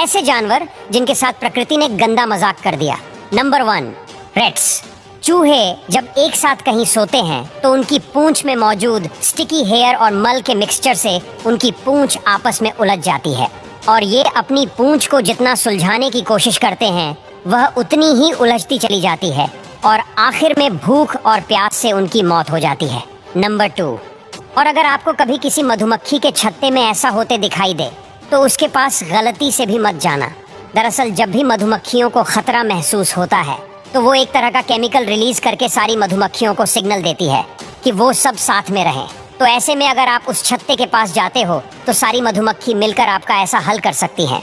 ऐसे जानवर जिनके साथ प्रकृति ने गंदा मजाक कर दिया। Number 1, rats. चूहे जब एक साथ कहीं सोते हैं तो उनकी पूंछ में मौजूद स्टिकी हेयर और मल के मिक्सचर से उनकी पूंछ आपस में उलझ जाती है और ये अपनी पूंछ को जितना सुलझाने की कोशिश करते हैं वह उतनी ही उलझती चली जाती है और आखिर में भूख और प्यास से उनकी मौत हो जाती है। नंबर 2, और अगर आपको कभी किसी मधुमक्खी के छत्ते में ऐसा होते दिखाई दे तो उसके पास गलती से भी मत जाना। दरअसल जब भी मधुमक्खियों को खतरा महसूस होता है तो वो एक तरह का केमिकल रिलीज करके सारी मधुमक्खियों को सिग्नल देती है कि वो सब साथ में रहें। तो ऐसे में अगर आप उस छत्ते के पास जाते हो तो सारी मधुमक्खी मिलकर आपका ऐसा हल कर सकती हैं।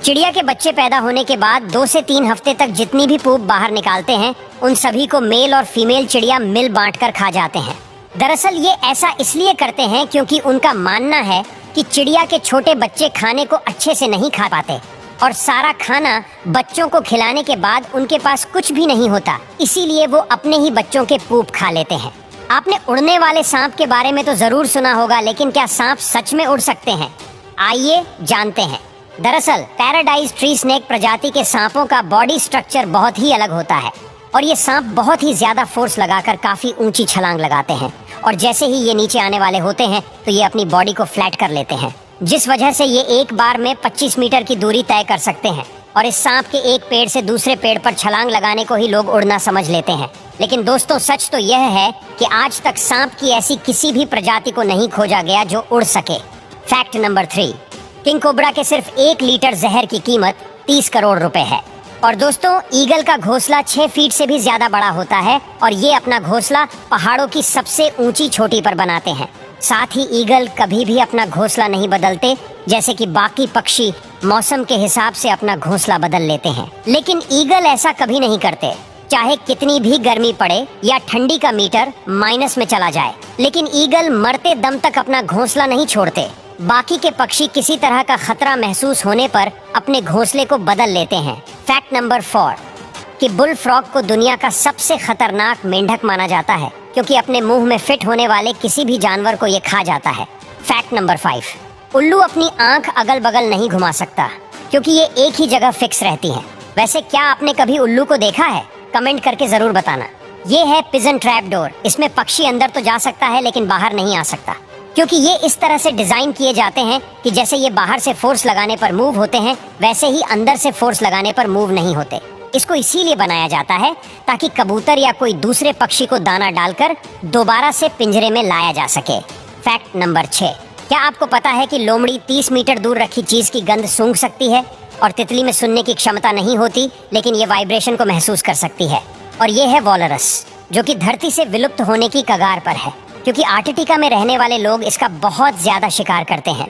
चिड़िया के बच्चे पैदा होने के बाद 2 से 3 हफ्ते तक जितनी भी पूप बाहर निकालते हैं उन सभी को मेल और फीमेल चिड़िया मिल बांट कर खा जाते हैं। दरअसल ये ऐसा इसलिए करते हैं क्योंकि उनका मानना है कि चिड़िया के छोटे बच्चे खाने को अच्छे से नहीं खा पाते और सारा खाना बच्चों को खिलाने के बाद उनके पास कुछ भी नहीं होता, इसीलिए वो अपने ही बच्चों के पूप खा लेते हैं। आपने उड़ने वाले सांप के बारे में तो जरूर सुना होगा, लेकिन क्या सांप सच में उड़ सकते हैं? आइए जानते हैं। दरअसल पैराडाइज ट्री स्नेक प्रजाति के सांपों का बॉडी स्ट्रक्चर बहुत ही अलग होता है और ये सांप बहुत ही ज्यादा फोर्स लगाकर काफी ऊंची छलांग लगाते हैं और जैसे ही ये नीचे आने वाले होते हैं तो ये अपनी बॉडी को फ्लैट कर लेते हैं, जिस वजह से ये एक बार में 25 मीटर की दूरी तय कर सकते हैं। और इस सांप के एक पेड़ से दूसरे पेड़ पर छलांग लगाने को ही लोग उड़ना समझ लेते हैं। लेकिन दोस्तों सच तो यह है कि आज तक सांप की ऐसी किसी भी प्रजाति को नहीं खोजा गया जो उड़ सके। फैक्ट नंबर 3, किंग कोबरा के सिर्फ 1 लीटर जहर की कीमत 30 करोड़ रुपए है। और दोस्तों ईगल का घोंसला 6 फीट से भी ज्यादा बड़ा होता है और ये अपना घोंसला पहाड़ों की सबसे ऊंची चोटी पर बनाते हैं। साथ ही ईगल कभी भी अपना घोंसला नहीं बदलते, जैसे कि बाकी पक्षी मौसम के हिसाब से अपना घोंसला बदल लेते हैं, लेकिन ईगल ऐसा कभी नहीं करते। चाहे कितनी भी गर्मी पड़े या ठंडी का मीटर माइनस में चला जाए, लेकिन ईगल मरते दम तक अपना घोंसला नहीं छोड़ते। बाकी के पक्षी किसी तरह का खतरा महसूस होने पर अपने घोंसले को बदल लेते हैं। फैक्ट नंबर 4, कि बुल फ्रॉग को दुनिया का सबसे खतरनाक मेंढक माना जाता है क्योंकि अपने मुंह में फिट होने वाले किसी भी जानवर को ये खा जाता है। फैक्ट नंबर 5, उल्लू अपनी आंख अगल बगल नहीं घुमा सकता क्योंकि ये एक ही जगह फिक्स रहती हैं। वैसे क्या आपने कभी उल्लू को देखा है? कमेंट करके जरूर बताना। ये है पिजन ट्रैप डोर। इसमें पक्षी अंदर तो जा सकता है लेकिन बाहर नहीं आ सकता क्योंकि ये इस तरह से डिजाइन किए जाते हैं कि जैसे ये बाहर से फोर्स लगाने पर मूव होते हैं वैसे ही अंदर से फोर्स लगाने पर मूव नहीं होते। इसको इसीलिए बनाया जाता है ताकि कबूतर या कोई दूसरे पक्षी को दाना डालकर दोबारा से पिंजरे में लाया जा सके। फैक्ट नंबर 6, क्या आपको पता है कि लोमड़ी 30 मीटर दूर रखी चीज की गंध सूंघ सकती है और तितली में सुनने की क्षमता नहीं होती लेकिन ये वाइब्रेशन को महसूस कर सकती है। और ये है वॉलरस, जो कि धरती से विलुप्त होने की कगार पर है क्योंकि आर्कटिका में रहने वाले लोग इसका बहुत ज्यादा शिकार करते हैं।